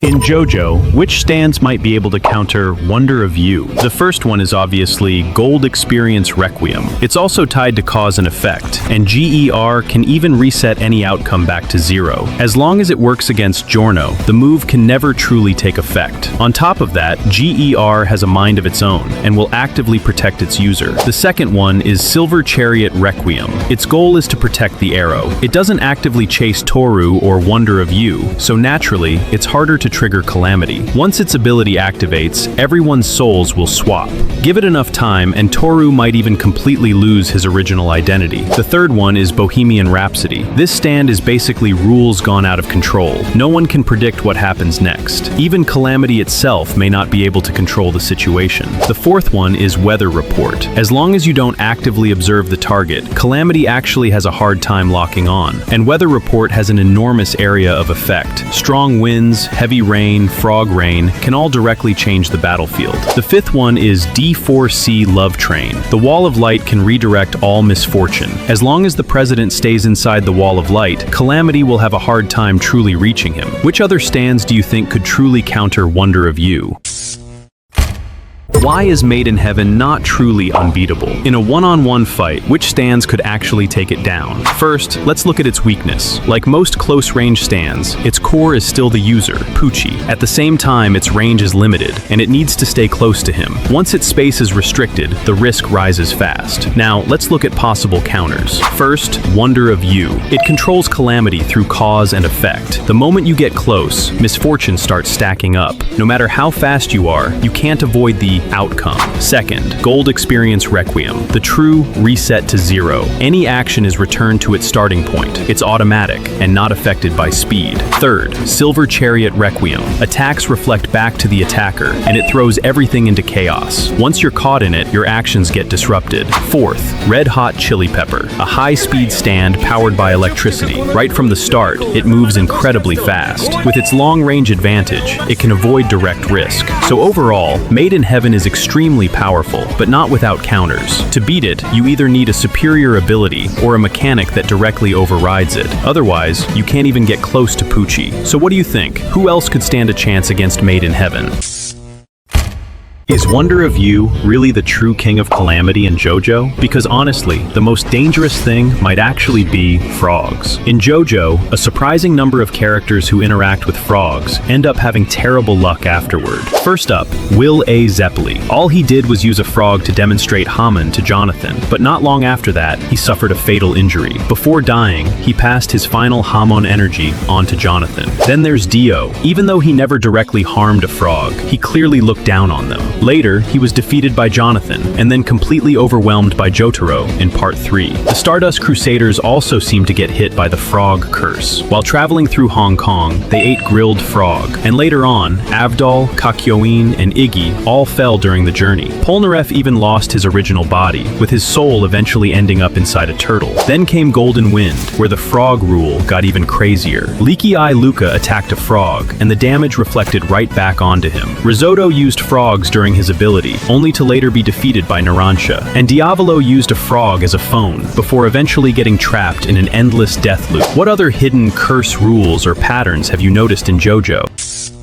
In JoJo, which stands might be able to counter Wonder of You? The first one is obviously Gold Experience Requiem. It's also tied to cause and effect, and GER can even reset any outcome back to zero. As long as it works against Giorno, the move can never truly take effect. On top of that, GER has a mind of its own, and will actively protect its user. The second one is Silver Chariot Requiem. Its goal is to protect the arrow. It doesn't actively chase Toru or Wonder of You, so naturally, it's harder to trigger Calamity. Once its ability activates, everyone's souls will swap. Give it enough time, and Toru might even completely lose his original identity. The third one is Bohemian Rhapsody. This stand is basically rules gone out of control. No one can predict what happens next. Even Calamity itself may not be able to control the situation. The fourth one is Weather Report. As long as you don't actively observe the target, Calamity actually has a hard time locking on, and Weather Report has an enormous area of effect. Strong winds, heavy rain, frog rain can all directly change the battlefield. The fifth one is D4C Love Train. The Wall of Light can redirect all misfortune. As long as the president stays inside the Wall of Light, Calamity will have a hard time truly reaching him. Which other stands do you think could truly counter Wonder of You? Why is Made in Heaven not truly unbeatable? In a one-on-one fight, which stands could actually take it down? First, let's look at its weakness. Like most close-range stands, its core is still the user, Pucci. At the same time, its range is limited, and it needs to stay close to him. Once its space is restricted, the risk rises fast. Now, let's look at possible counters. First, Wonder of You. It controls Calamity through cause and effect. The moment you get close, misfortune starts stacking up. No matter how fast you are, you can't avoid the outcome. Second, Gold Experience Requiem, the true reset to zero. Any action is returned to its starting point. It's automatic and not affected by speed. Third, Silver Chariot Requiem. Attacks reflect back to the attacker, and it throws everything into chaos. Once you're caught in it, your actions get disrupted. Fourth, Red Hot Chili Pepper, a high-speed stand powered by electricity. Right from the start, it moves incredibly fast. With its long-range advantage, it can avoid direct risk. So overall, Made in Heaven is extremely powerful, but not without counters. To beat it, you either need a superior ability or a mechanic that directly overrides it. Otherwise, you can't even get close to Pucci. So what do you think? Who else could stand a chance against Made in Heaven? Is Wonder of You really the true king of Calamity in JoJo? Because honestly, the most dangerous thing might actually be frogs. In JoJo, a surprising number of characters who interact with frogs end up having terrible luck afterward. First up, Will A. Zeppeli. All he did was use a frog to demonstrate Hammon to Jonathan, but not long after that, he suffered a fatal injury. Before dying, he passed his final Hammon energy on to Jonathan. Then there's Dio. Even though he never directly harmed a frog, he clearly looked down on them. Later, he was defeated by Jonathan, and then completely overwhelmed by Jotaro in Part 3. The Stardust Crusaders also seemed to get hit by the frog curse. While traveling through Hong Kong, they ate grilled frog, and later on, Avdol, Kakyoin, and Iggy all fell during the journey. Polnareff even lost his original body, with his soul eventually ending up inside a turtle. Then came Golden Wind, where the frog rule got even crazier. Leaky Eye Luca attacked a frog, and the damage reflected right back onto him. Risotto used frogs during his ability, only to later be defeated by Narancia. And Diavolo used a frog as a phone, before eventually getting trapped in an endless death loop. What other hidden curse rules or patterns have you noticed in JoJo?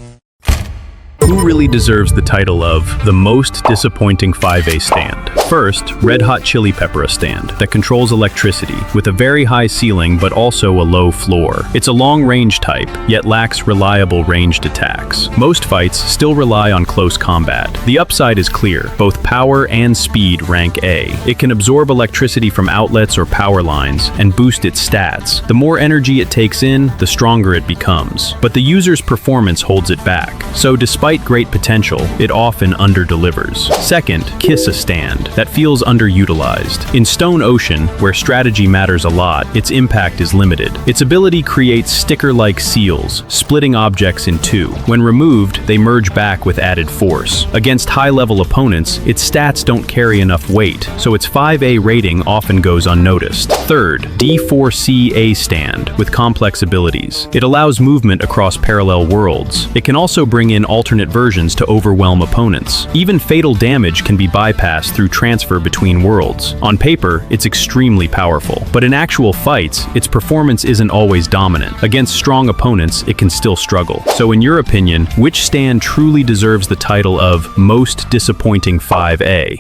Who really deserves the title of the most disappointing 5A stand? First, Red Hot Chili Pepper, a stand that controls electricity with a very high ceiling but also a low floor. It's a long-range type, yet lacks reliable ranged attacks. Most fights still rely on close combat. The upside is clear, both power and speed rank A. It can absorb electricity from outlets or power lines and boost its stats. The more energy it takes in, the stronger it becomes. But the user's performance holds it back. So despite great potential, it often under-delivers. Second, Kiss, a stand that feels underutilized. In Stone Ocean, where strategy matters a lot, its impact is limited. Its ability creates sticker-like seals, splitting objects in two. When removed, they merge back with added force. Against high-level opponents, its stats don't carry enough weight, so its 5A rating often goes unnoticed. Third, D4C A stand with complex abilities. It allows movement across parallel worlds. It can also bring in alternate alternate versions to overwhelm opponents. Even fatal damage can be bypassed through transfer between worlds. On paper, it's extremely powerful, but in actual fights, its performance isn't always dominant. Against strong opponents, it can still struggle. So in your opinion, which stand truly deserves the title of Most Disappointing 5A?